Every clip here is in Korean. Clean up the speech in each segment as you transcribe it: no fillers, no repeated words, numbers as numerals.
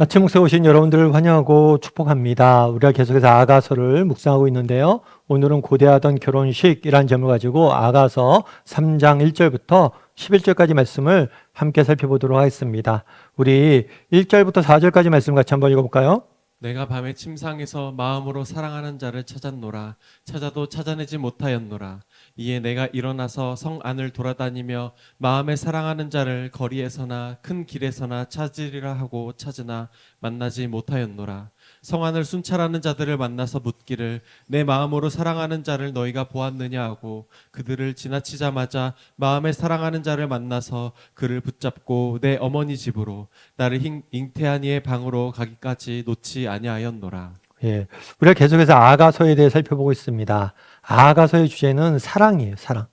아침 목소리 오신 여러분들을 환영하고 축복합니다. 우리가 계속해서 아가서를 묵상하고 있는데요. 오늘은 고대하던 결혼식이라는 제목을 가지고 아가서 3장 1절부터 11절까지 말씀을 함께 살펴보도록 하겠습니다. 우리 1절부터 4절까지 말씀 같이 한번 읽어볼까요? 내가 밤에 침상에서 마음으로 사랑하는 자를 찾았노라. 찾아도 찾아내지 못하였노라. 이에 내가 일어나서 성 안을 돌아다니며 마음에 사랑하는 자를 거리에서나 큰 길에서나 찾으리라 하고 찾으나 만나지 못하였노라. 성 안을 순찰하는 자들을 만나서 묻기를 내 마음으로 사랑하는 자를 너희가 보았느냐 하고 그들을 지나치자마자 마음에 사랑하는 자를 만나서 그를 붙잡고 내 어머니 집으로 나를 잉태한 이의 방으로 가기까지 놓지 아니하였노라. 예, 우리가 계속해서 아가서에 대해 살펴보고 있습니다. 아가서의 주제는 사랑이에요, 사랑.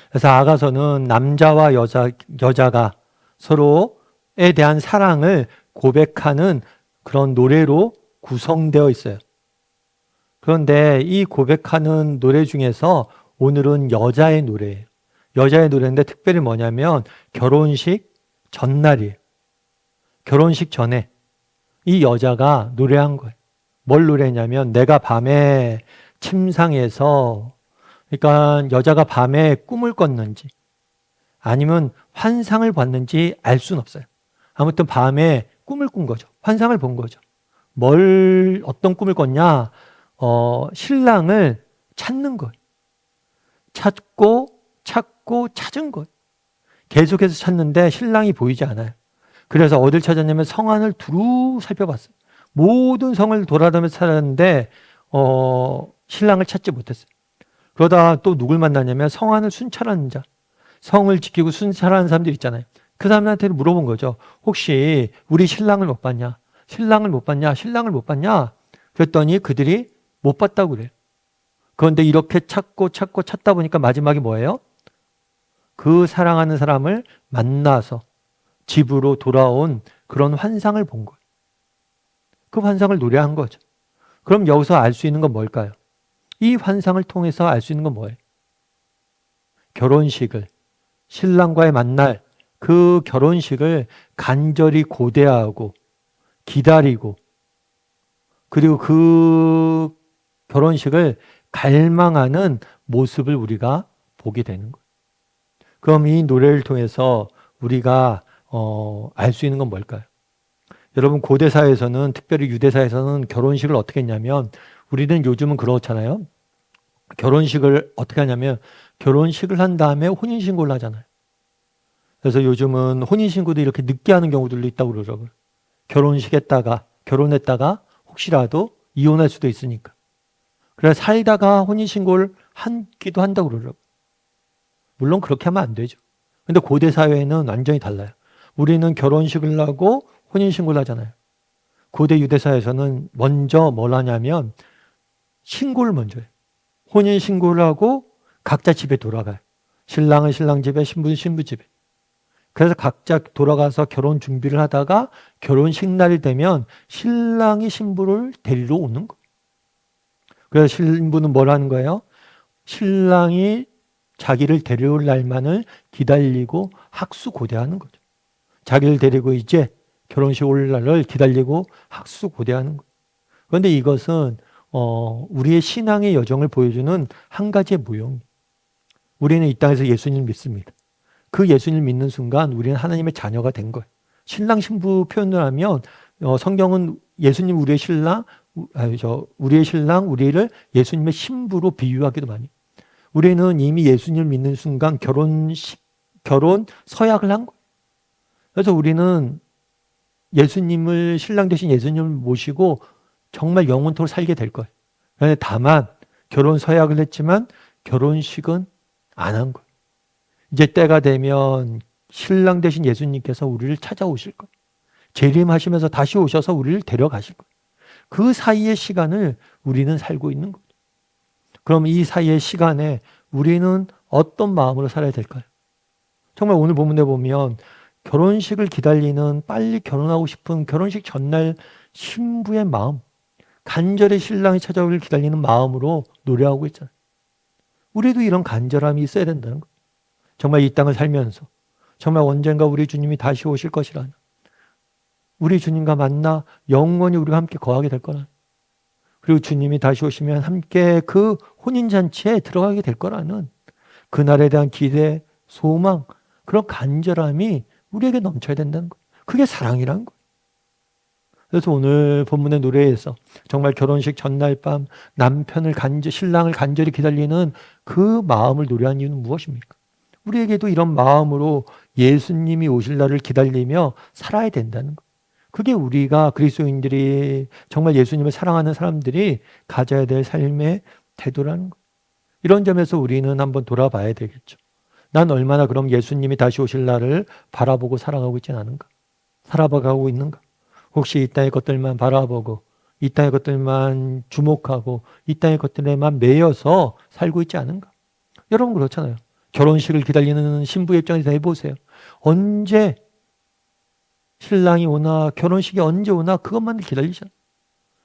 그래서 아가서는 남자와 여자가 서로에 대한 사랑을 고백하는 그런 노래로 구성되어 있어요. 그런데 이 고백하는 노래 중에서 오늘은 여자의 노래예요. 여자의 노래인데 특별히 뭐냐면 결혼식 전날이에요. 결혼식 전에 이 여자가 노래한 거예요. 뭘 노래했냐면 내가 밤에 침상에서, 그러니까 여자가 밤에 꿈을 꿨는지 아니면 환상을 봤는지 알 수는 없어요. 아무튼 밤에 꿈을 꾼 거죠. 환상을 본 거죠. 어떤 꿈을 꿨냐? 신랑을 찾는 거예요. 찾고 찾은 거예요. 계속해서 찾는데 신랑이 보이지 않아요. 그래서 어딜 찾았냐면 성 안을 두루 살펴봤어요. 모든 성을 돌아다니면서 찾았는데 신랑을 찾지 못했어요. 그러다 또 누굴 만나냐면 성 안을 순찰하는 자, 성을 지키고 순찰하는 사람들 있잖아요. 그 사람한테 물어본 거죠. 혹시 우리 신랑을 못 봤냐? 신랑을 못 봤냐? 신랑을 못 봤냐? 그랬더니 그들이 못 봤다고 그래요. 그런데 이렇게 찾다 보니까 마지막에 뭐예요? 그 사랑하는 사람을 만나서 집으로 돌아온 그런 환상을 본 거예요. 그 환상을 노래한 거죠. 그럼 여기서 알 수 있는 건 뭘까요? 이 환상을 통해서 알 수 있는 건 뭐예요? 결혼식을, 신랑과의 만날 그 결혼식을 간절히 고대하고 기다리고 그리고 그 결혼식을 갈망하는 모습을 우리가 보게 되는 거예요. 그럼 이 노래를 통해서 우리가 알 수 있는 건 뭘까요? 여러분 고대 사회에서는 특별히 유대 사회에서는 결혼식을 어떻게 했냐면 우리는 요즘은 그렇잖아요. 결혼식을 어떻게 하냐면 결혼식을 한 다음에 혼인신고를 하잖아요. 그래서 요즘은 혼인신고도 이렇게 늦게 하는 경우들도 있다고 그러더라고요. 결혼했다가 혹시라도 이혼할 수도 있으니까. 그래서 살다가 혼인신고를 하기도 한다고 그러더라고요. 물론 그렇게 하면 안 되죠. 근데 고대 사회는 완전히 달라요. 우리는 결혼식을 하고 혼인신고를 하잖아요. 고대 유대사에서는 먼저 뭘 하냐면 신고를 먼저 해요. 혼인신고를 하고 각자 집에 돌아가요. 신랑은 신랑 집에, 신부는 신부 집에. 그래서 각자 돌아가서 결혼 준비를 하다가 결혼식 날이 되면 신랑이 신부를 데리러 오는 거예요. 그래서 신부는 뭘 하는 거예요? 신랑이 자기를 데려올 날만을 기다리고 학수고대하는 거죠. 자기를 데리고 이제 결혼식 올 날을 기다리고 학수고대하는 거예요. 그런데 이것은 우리의 신앙의 여정을 보여주는 한 가지의 모형이에요. 우리는 이 땅에서 예수님을 믿습니다. 그 예수님을 믿는 순간 우리는 하나님의 자녀가 된 거예요. 신랑 신부 표현을 하면 성경은 예수님 우리의 신랑, 우리를 예수님의 신부로 비유하기도 많이. 우리는 이미 예수님을 믿는 순간 결혼 서약을 한 거예요. 그래서 우리는 예수님을 신랑 되신 예수님을 모시고 정말 영원토록 살게 될 거예요. 그런데 다만 결혼 서약을 했지만 결혼식은 안 한 거예요. 이제 때가 되면 신랑 되신 예수님께서 우리를 찾아오실 거예요. 재림하시면서 다시 오셔서 우리를 데려가실 거예요. 그 사이의 시간을 우리는 살고 있는 거예요. 그럼 이 사이의 시간에 우리는 어떤 마음으로 살아야 될까요? 정말 오늘 본문에 보면 결혼식을 기다리는 빨리 결혼하고 싶은 결혼식 전날 신부의 마음, 간절히 신랑이 찾아오길 기다리는 마음으로 노래하고 있잖아요. 우리도 이런 간절함이 있어야 된다는 거예요. 정말 이 땅을 살면서 정말 언젠가 우리 주님이 다시 오실 것이라는 우리 주님과 만나 영원히 우리가 함께 거하게 될 거라. 그리고 주님이 다시 오시면 함께 그 혼인잔치에 들어가게 될 거라는 그날에 대한 기대, 소망, 그런 간절함이 우리에게 넘쳐야 된다는 거예요. 그게 사랑이라는 거예요. 그래서 오늘 본문의 노래에서 정말 결혼식 전날 밤 남편을 신랑을 간절히 기다리는 그 마음을 노래한 이유는 무엇입니까? 우리에게도 이런 마음으로 예수님이 오실 날을 기다리며 살아야 된다는 거예요. 그게 우리가 그리스도인들이 정말 예수님을 사랑하는 사람들이 가져야 될 삶의 태도라는 거예요. 이런 점에서 우리는 한번 돌아봐야 되겠죠. 난 얼마나 그럼 예수님이 다시 오실 날을 바라보고 살아가고 있지 않은가? 살아가고 있는가? 혹시 이 땅의 것들만 바라보고 이 땅의 것들만 주목하고 이 땅의 것들에만 매여서 살고 있지 않은가? 여러분 그렇잖아요. 결혼식을 기다리는 신부의 입장에서 해보세요. 언제 신랑이 오나 결혼식이 언제 오나 그것만 기다리잖아요.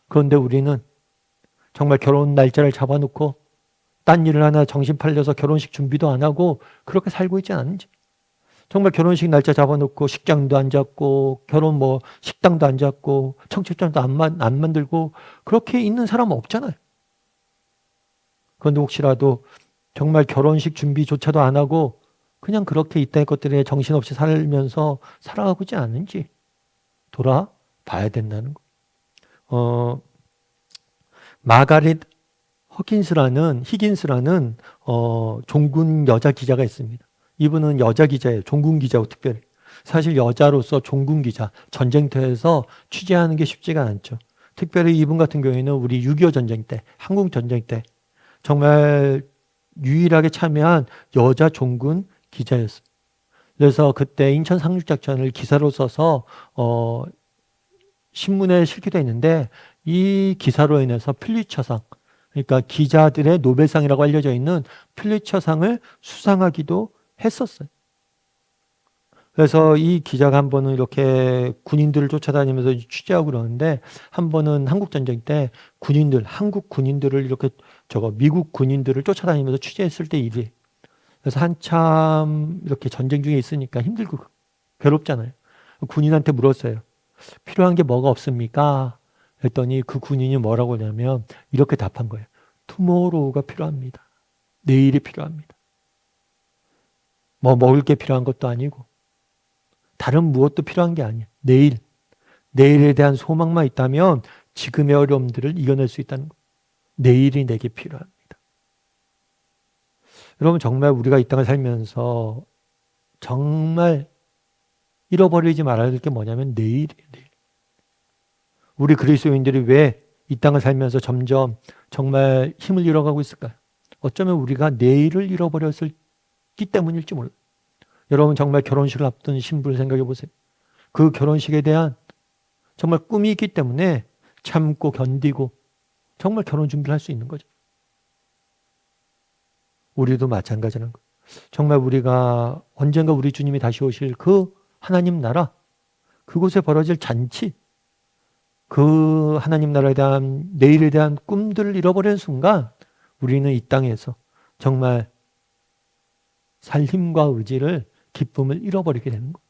그런데 우리는 정말 결혼 날짜를 잡아놓고 딴 일을 하나 정신 팔려서 결혼식 준비도 안 하고 그렇게 살고 있지 않은지. 정말 결혼식 날짜 잡아놓고 식장도 안 잡고 결혼 식당도 안 잡고 청첩장도 안 만들고 그렇게 있는 사람은 없잖아요. 그런데 혹시라도 정말 결혼식 준비조차도 안 하고 그냥 그렇게 이따의 것들에 정신없이 살면서 살아가고 있지 않은지 돌아봐야 된다는 거. 마가렛 히긴스라는 종군 여자 기자가 있습니다. 이분은 여자 기자예요. 종군 기자고 특별히. 사실 여자로서 종군 기자, 전쟁터에서 취재하는 게 쉽지가 않죠. 특별히 이분 같은 경우에는 우리 6.25 전쟁 때, 한국 전쟁 때 정말 유일하게 참여한 여자 종군 기자였어요. 그래서 그때 인천 상륙작전을 기사로 써서 신문에 실기도 했는데 이 기사로 인해서 퓰리처상, 그러니까 기자들의 노벨상이라고 알려져 있는 퓰리처상을 수상하기도 했었어요. 그래서 이 기자가 한 번은 이렇게 군인들을 쫓아다니면서 취재하고 그러는데 한 번은 한국전쟁 때 한국 군인들을 이렇게 미국 군인들을 쫓아다니면서 취재했을 때 일이. 그래서 한참 이렇게 전쟁 중에 있으니까 힘들고 괴롭잖아요. 군인한테 물었어요. 필요한 게 뭐가 없습니까? 했더니 그 군인이 뭐라고 하냐면 이렇게 답한 거예요. 투모로우가 필요합니다. 내일이 필요합니다. 먹을 게 필요한 것도 아니고 다른 무엇도 필요한 게 아니에요. 내일에 대한 소망만 있다면 지금의 어려움들을 이겨낼 수 있다는 거예요. 내일이 내게 필요합니다. 여러분 정말 우리가 이 땅을 살면서 정말 잃어버리지 말아야 될 게 뭐냐면 내일이에요. 내일. 우리 그리스도인들이 왜 이 땅을 살면서 점점 정말 힘을 잃어가고 있을까요? 어쩌면 우리가 내일을 잃어버렸기 때문일지 몰라요. 여러분 정말 결혼식을 앞둔 신부를 생각해 보세요. 그 결혼식에 대한 정말 꿈이 있기 때문에 참고 견디고 정말 결혼 준비를 할 수 있는 거죠. 우리도 마찬가지라는 거예요. 정말 우리가 언젠가 우리 주님이 다시 오실 그 하나님 나라, 그곳에 벌어질 잔치, 그 하나님 나라에 대한 내일에 대한 꿈들을 잃어버리는 순간 우리는 이 땅에서 정말 살 힘과 의지를 기쁨을 잃어버리게 되는 거예요.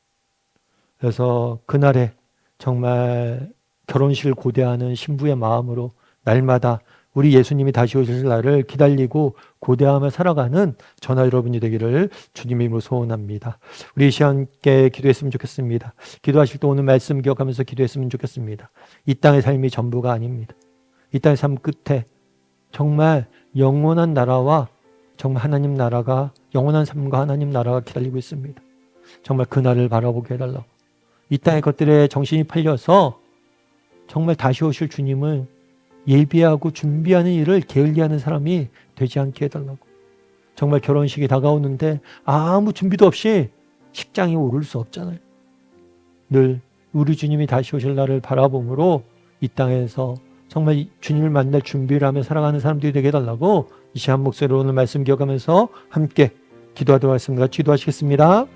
그래서 그날에 정말 결혼식을 고대하는 신부의 마음으로 날마다 우리 예수님이 다시 오실 날을 기다리고 고대하며 살아가는 저나 여러분이 되기를 주님의 이름으로 소원합니다. 우리 시간께 기도했으면 좋겠습니다. 기도하실 때 오늘 말씀 기억하면서 기도했으면 좋겠습니다. 이 땅의 삶이 전부가 아닙니다. 이 땅의 삶 끝에 정말 영원한 나라와 정말 하나님 나라가 영원한 삶과 하나님 나라가 기다리고 있습니다. 정말 그 날을 바라보게 해달라고. 이 땅의 것들에 정신이 팔려서 정말 다시 오실 주님을 예비하고 준비하는 일을 게을리하는 사람이 되지 않게 해달라고. 정말 결혼식이 다가오는데 아무 준비도 없이 식장에 오를 수 없잖아요. 늘 우리 주님이 다시 오실 날을 바라봄으로 이 땅에서 정말 주님을 만날 준비를 하며 살아가는 사람들이 되게 해달라고 이 시간 목소리로 오늘 말씀 기억하면서 함께 기도하도록 하겠습니다. 기도하시겠습니다.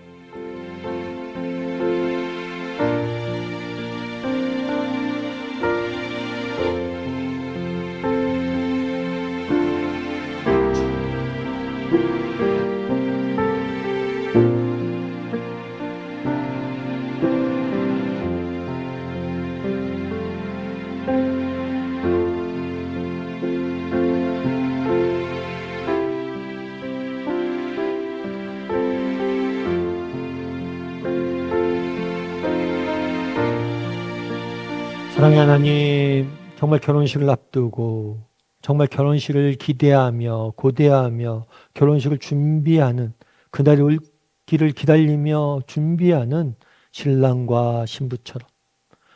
사랑의 하나님, 정말 결혼식을 앞두고 정말 결혼식을 기대하며 고대하며 결혼식을 준비하는 그날이 올기를 기다리며 준비하는 신랑과 신부처럼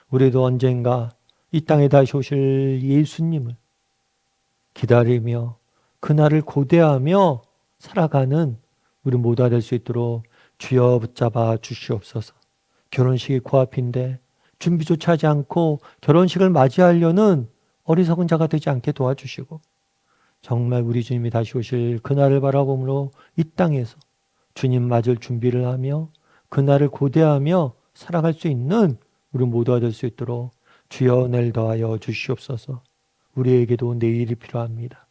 우리도 언젠가 이 땅에 다시 오실 예수님을 기다리며 그날을 고대하며 살아가는 우리 모두가 될 수 있도록 주여 붙잡아 주시옵소서. 결혼식이 코앞인데 준비조차 하지 않고 결혼식을 맞이하려는 어리석은 자가 되지 않게 도와주시고 정말 우리 주님이 다시 오실 그날을 바라보므로 이 땅에서 주님 맞을 준비를 하며 그날을 고대하며 살아갈 수 있는 우리 모두가 될 수 있도록 주여 은혜를 더하여 주시옵소서. 우리에게도 내일이 필요합니다.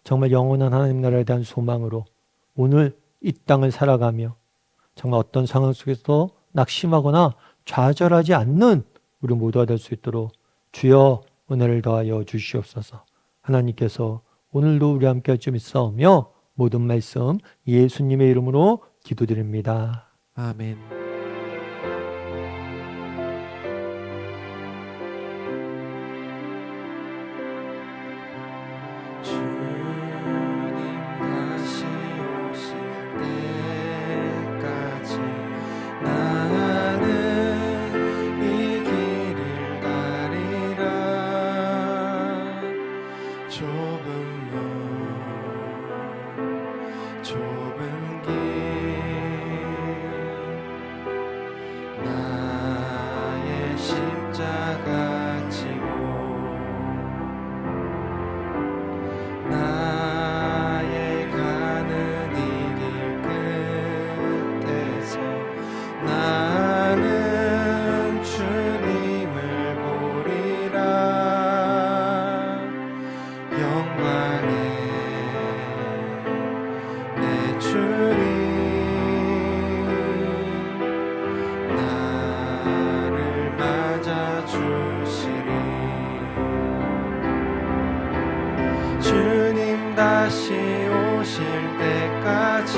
정말 영원한 하나님 나라에 대한 소망으로 오늘 이 땅을 살아가며 정말 어떤 상황 속에서 낙심하거나 좌절하지 않는 우리 모두가 될 수 있도록 주여 은혜를 더하여 주시옵소서. 하나님께서 오늘도 우리 함께 할 줄 믿사오며 모든 말씀 예수님의 이름으로 기도드립니다. 아멘. 좁은 길 나의 십자가 지고 나의 가는 이 길 끝에서 나는 주님을 보리라 영광의 주님 나를 맞아주시리 주님 다시 오실 때까지